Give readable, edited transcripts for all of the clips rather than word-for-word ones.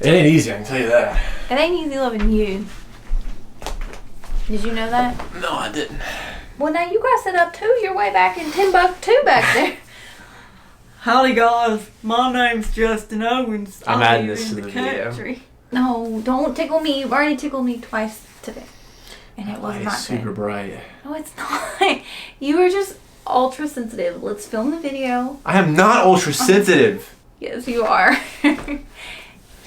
It ain't easy, I can tell you that. It ain't easy loving you. Did you know that? No, I didn't. Well, now you got set up too. You're way back in Timbuktu back there. Howdy guys, my name's Justin Owens. I'm I adding live this in to the video. country. No, don't tickle me. You've already tickled me twice today. And it was Light not is super good. bright. No, it's not. You were just ultra sensitive. Let's film the video. I am not ultra sensitive. Yes, you are.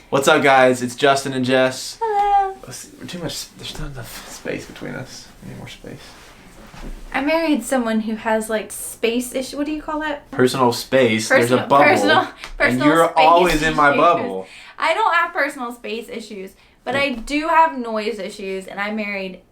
What's up, guys? It's Justin and Jess. Hello. We're too much. There's not enough space between us. We need more space. I married someone who has like space issue. What do you call that? Personal space. There's a bubble. Personal and you're space always in my issues. bubble. I don't have personal space issues, but I do have noise issues, and I married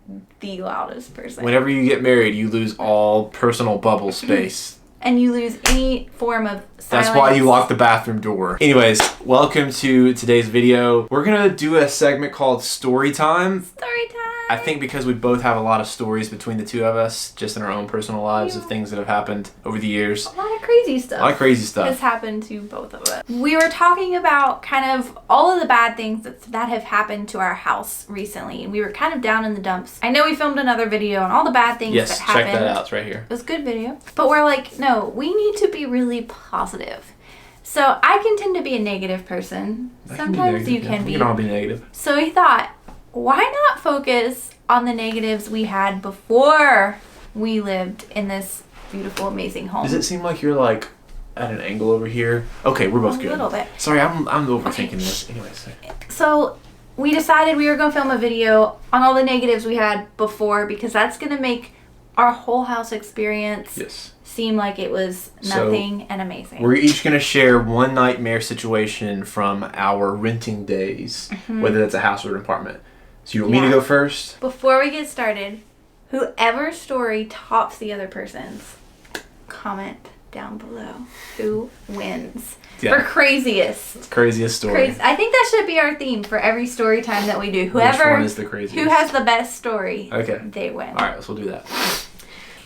the loudest person. Whenever you get married, you lose all personal bubble space. And you lose any form of silence. That's why you lock the bathroom door. Anyways, welcome to today's video. We're gonna do a segment called Storytime. Storytime. I think because we both have a lot of stories between the two of us, just in our own personal lives of things that have happened over the years. A lot of crazy stuff. A lot of crazy stuff. Has happened to both of us. We were talking about kind of all of the bad things that have happened to our house recently, and we were kind of down in the dumps. I know we filmed another video on all the bad things Yes, that happened. check that out. It's right here. It was a good video. But we're like, no, we need to be really positive. So I can tend to be a negative person. Sometimes you can be. We can all be negative. So we thought, why not focus on the negatives we had before we lived in this beautiful, amazing home? Does it seem like you're like at an angle over here? Okay, we're both good. A little bit. Sorry, I'm overthinking this. Anyways. So we decided we were going to film a video on all the negatives we had before, because that's going to make our whole house experience seem like it was nothing and amazing. We're each going to share one nightmare situation from our renting days, whether that's a house or an apartment. So you want me to go first? Before we get started, whoever's story tops the other person's, comment down below who wins. For craziest. Craziest story. I think that should be our theme for every story time that we do. Whoever Which one is the craziest? Who has the best story, they win. Alright, so we'll do that.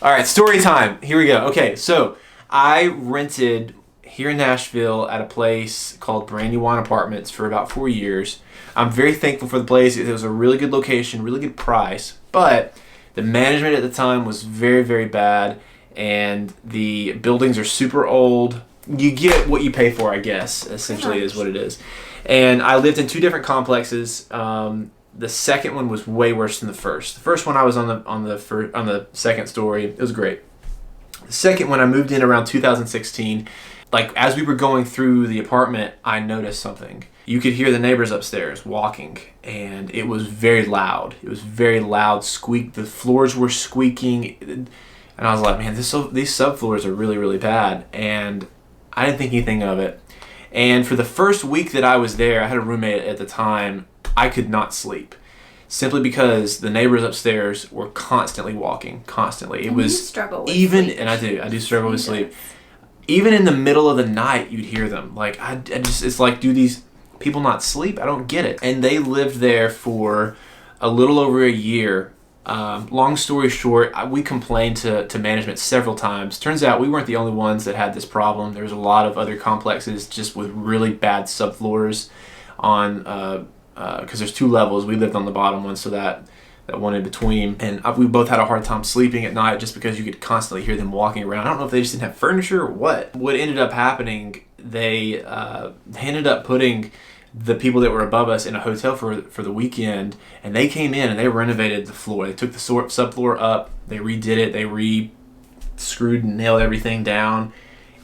Alright, story time. Here we go. Okay, so I rented here in Nashville at a place called Brandywine Apartments for about 4 years. I'm very thankful for the place. It was a really good location, really good price, but the management at the time was very, very bad, and the buildings are super old. You get what you pay for, I guess, essentially is what it is. And I lived in two different complexes. The second one was way worse than the first. The first one I was on the second story. It was great. The second one I moved in around 2016. Like as we were going through the apartment, I noticed something. You could hear the neighbors upstairs walking, and it was very loud. It was very loud squeak. The floors were squeaking, and I was like, man, these subfloors are really, really bad. And I didn't think anything of it. And for the first week that I was there, I had a roommate at the time. I could not sleep, simply because the neighbors upstairs were constantly walking, constantly. It was you struggle with even, sleep. and I do struggle with sleep. Even in the middle of the night, you'd hear them. Like I just, it's like, do these people not sleep? I don't get it. And they lived there for a little over a year. Long story short, we complained to management several times. Turns out we weren't the only ones that had this problem. There was a lot of other complexes just with really bad subfloors on, because there's two levels. We lived on the bottom one, so that one in between. And we both had a hard time sleeping at night just because you could constantly hear them walking around. I don't know if they just didn't have furniture or what. What ended up happening, they ended up putting the people that were above us in a hotel for the weekend, and they came in and they renovated the floor. They took the subfloor up, they redid it, they re-screwed and nailed everything down,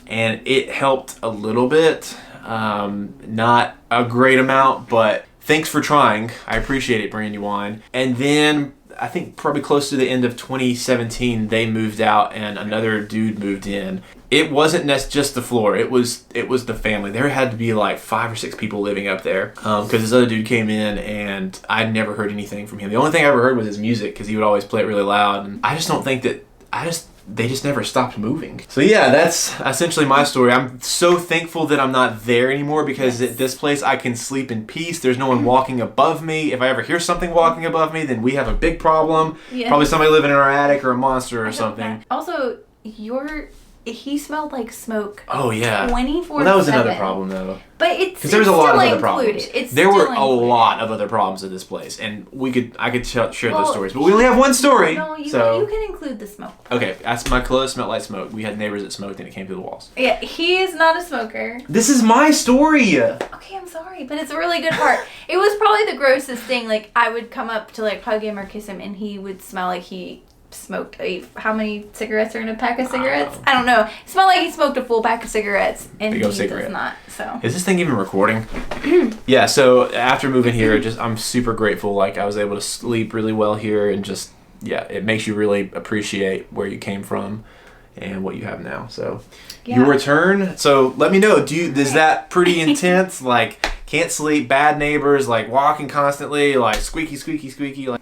and it helped a little bit. Not a great amount, but thanks for trying. I appreciate it, Brandywine. And then I think probably close to the end of 2017, they moved out and another dude moved in. It wasn't just the floor. It was the family. There had to be like 5 or 6 people living up there, because this other dude came in and I'd never heard anything from him. The only thing I ever heard was his music, because he would always play it really loud. And I just don't think that they just never stopped moving. So yeah, that's essentially my story. I'm so thankful that I'm not there anymore, because at this place I can sleep in peace. There's no one walking above me. If I ever hear something walking above me, then we have a big problem. Probably somebody living in our attic or a monster or something. Also, your he smelled like smoke. Oh yeah. 24/7. Well, that was another problem though. But it's because there was a lot of other included. problems. There were a lot of other problems at this place, and I could share those stories, but we only have one story. No, you can include the smoke. Okay, my clothes smelled like smoke. We had neighbors that smoked, and it came through the walls. Yeah, he is not a smoker. This is my story. Okay, I'm sorry, but it's a really good part. It was probably the grossest thing. Like, I would come up to like hug him or kiss him, and he would smell like he smoked how many cigarettes are in a pack of cigarettes? I don't know. It smelled like he smoked a full pack of cigarettes, and he does not. So is this thing even recording? Yeah. So after moving here, I'm super grateful. Like, I was able to sleep really well here, and it makes you really appreciate where you came from and what you have now. So your return. So let me know. Is that pretty intense? Like, can't sleep, bad neighbors, like walking constantly, like squeaky, squeaky, squeaky, like.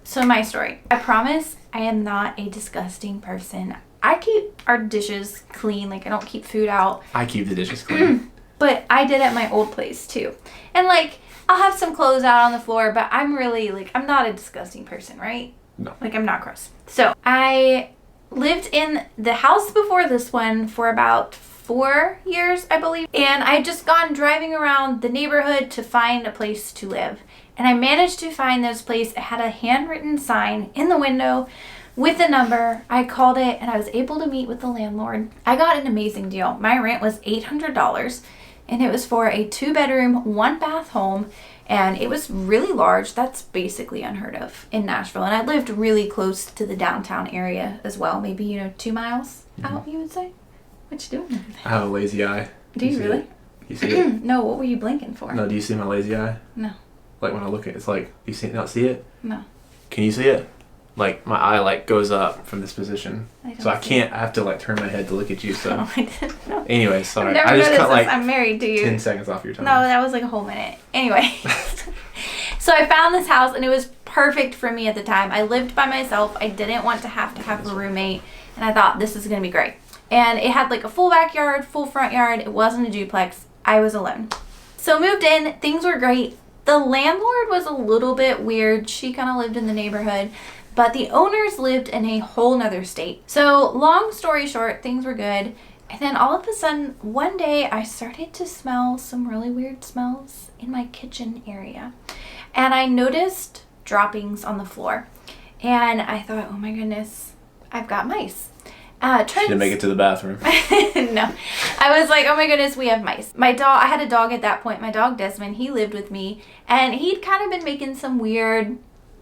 So my story. I promise I am not a disgusting person. I keep our dishes clean. Like, I don't keep food out. I keep the dishes clean. But I did at my old place too. And like, I'll have some clothes out on the floor, but I'm really like, I'm not a disgusting person, right? No. Like, I'm not gross. So I lived in the house before this one for about 4 years, I believe. And I had just gone driving around the neighborhood to find a place to live. And I managed to find this place. It had a handwritten sign in the window with a number. I called it and I was able to meet with the landlord. I got an amazing deal. My rent was $800 and it was for a 2-bedroom, 1-bath home. And it was really large. That's basically unheard of in Nashville. And I lived really close to the downtown area as well. Maybe, 2 miles out, you would say? What you doing over there? I have a lazy eye. Do you really? You see it? No, what were you blinking for? No, do you see my lazy eye? No. Like, when I look at it, it's like, do you not see it? No. Can you see it? Like, my eye like goes up from this position. I have to like turn my head to look at you, so. Oh, I didn't know. Anyway, sorry. I just cut like I'm married to you. 10 seconds off your time. No, that was like a whole minute. Anyway. So I found this house and it was perfect for me at the time. I lived by myself. I didn't want to have a roommate, and I thought this is going to be great. And it had like a full backyard, full front yard. It wasn't a duplex. I was alone. So moved in. Things were great. The landlord was a little bit weird. She kind of lived in the neighborhood, but the owners lived in a whole nother state. So long story short, things were good. And then all of a sudden, one day I started to smell some really weird smells in my kitchen area. And I noticed droppings on the floor. And I thought, oh my goodness, I've got mice. She didn't make it to the bathroom. No. I was like, oh my goodness, we have mice. I had a dog at that point. My dog, Desmond, he lived with me. And he'd kind of been making some weird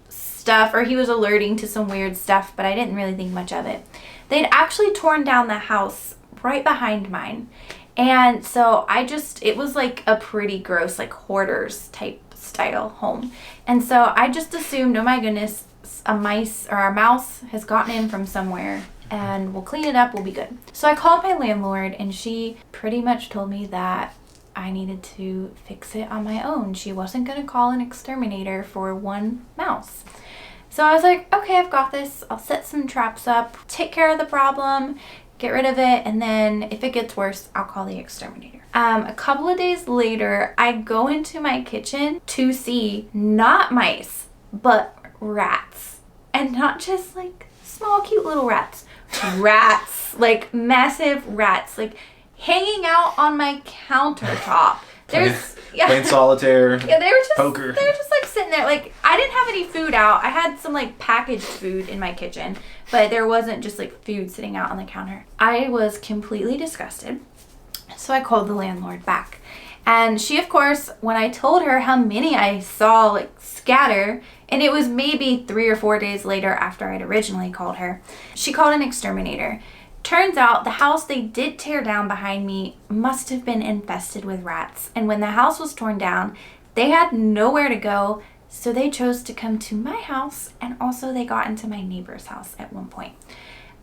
stuff, or he was alerting to some weird stuff, but I didn't really think much of it. They'd actually torn down the house right behind mine. And so it was like a pretty gross, like hoarders type style home. And so I just assumed, oh my goodness, a mouse has gotten in from somewhere, and we'll clean it up, we'll be good. So I called my landlord, and she pretty much told me that I needed to fix it on my own. She wasn't going to call an exterminator for one mouse. So I was like, okay, I've got this. I'll set some traps up, take care of the problem, get rid of it, and then if it gets worse, I'll call the exterminator. A couple of days later, I go into my kitchen to see not mice, but rats. And not just like small, cute little rats. Rats, like massive rats, like hanging out on my countertop. Playing solitaire. Yeah, they were just poker. They were just like sitting there. Like, I didn't have any food out. I had some like packaged food in my kitchen, but there wasn't just like food sitting out on the counter. I was completely disgusted. So I called the landlord back. And she, of course, when I told her how many I saw like scatter, and it was maybe 3 or 4 days later after I'd originally called her, she called an exterminator. Turns out the house they did tear down behind me must have been infested with rats. And when the house was torn down, they had nowhere to go, so they chose to come to my house, and also they got into my neighbor's house at one point.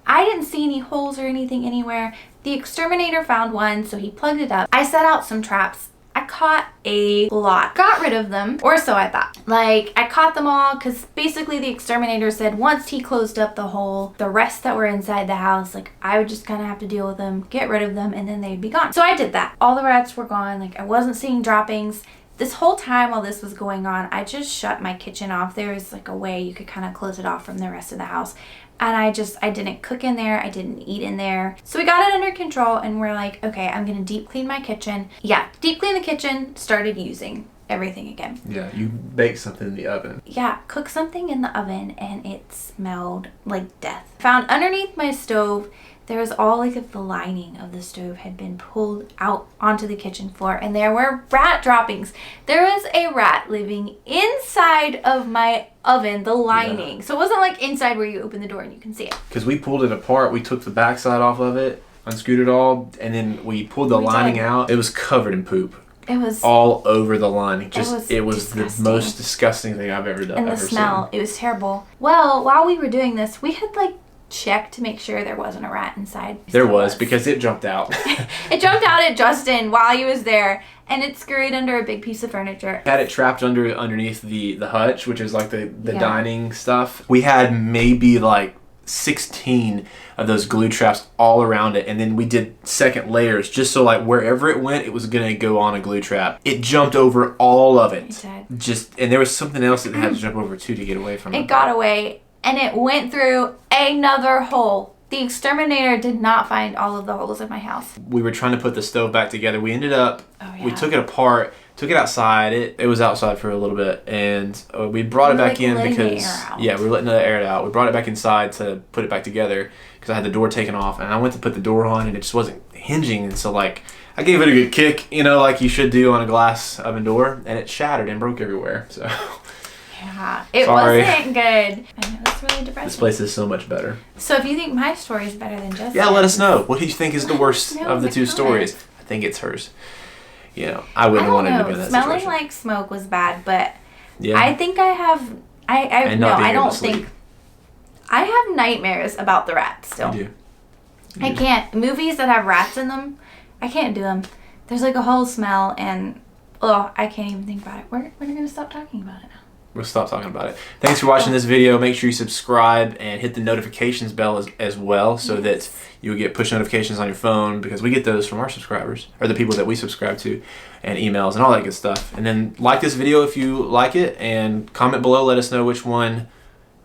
I didn't see any holes or anything anywhere. The exterminator found one, so he plugged it up. I set out some traps. I caught a lot. Got rid of them, or so I thought. Like, I caught them all because basically the exterminator said once he closed up the hole, the rest that were inside the house, like, I would just kind of have to deal with them, get rid of them, and then they'd be gone. So I did that. All the rats were gone. Like, I wasn't seeing droppings. This whole time while this was going on, I just shut my kitchen off. There was like a way you could kind of close it off from the rest of the house. And I didn't cook in there. I didn't eat in there. So we got it under control and we're like, okay, I'm going to deep clean my kitchen. Yeah, deep clean the kitchen, started using everything again. Yeah, you baked something in the oven. Yeah, cooked something in the oven and it smelled like death. Found underneath my stove, there was all like the lining of the stove had been pulled out onto the kitchen floor and there were rat droppings. There was a rat living inside of my oven, the lining. So it wasn't like inside where you open the door and you can see it. Because we pulled it apart, we took the backside off of it, unscrewed it all, and then we pulled the lining out. It was covered in poop. It was all over the lining. It was the most disgusting thing I've ever done. And the smell, it was terrible. Well, while we were doing this, we had like checked to make sure there wasn't a rat inside. There was, because it jumped out. It jumped out at Justin while he was there, and it scurried under a big piece of furniture. Had it trapped underneath the hutch, which is like the dining stuff. We had maybe like 16 of those glue traps all around it, and then we did second layers just so like wherever it went, it was gonna go on a glue trap. It jumped over all of it. It did. And there was something else that it had to jump over too to get away from it. It got away, and it went through another hole. The exterminator did not find all of the holes in my house. We were trying to put the stove back together. We ended up, we took it apart, took it outside. It was outside for a little bit, and we brought it back in because, we were letting the air out. We brought it back inside to put it back together because I had the door taken off, and I went to put the door on, and it just wasn't hinging, and so like, I gave it a good kick, like you should do on a glass oven door, and it shattered and broke everywhere, so. Yeah, it wasn't good. And it was really depressing. This place is so much better. So if you think my story is better than Jess's. Yeah, let us know. What do you think is the worst of the two stories? I think it's hers. I wouldn't want it to be in that Smelling situation. like smoke was bad, but I think I have. I don't think. I have nightmares about the rats still. You do. I can't. Movies that have rats in them, I can't do them. There's like a whole smell, and I can't even think about it. We're gonna stop talking about it now. We'll stop talking about it. Thanks for watching this video. Make sure you subscribe and hit the notifications bell as well so that you'll get push notifications on your phone, because we get those from our subscribers, or the people that we subscribe to, and emails and all that good stuff. And then like this video if you like it, and comment below. Let us know which one.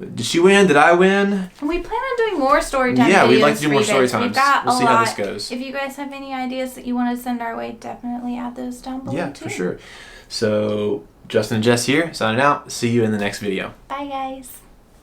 Did she win? Did I win? We plan on doing more story time videos. Yeah, we'd like to do more story times. We'll see how this goes. If you guys have any ideas that you want to send our way, definitely add those down below too. Yeah, for sure. So Justin and Jess here, signing out. See you in the next video. Bye, guys.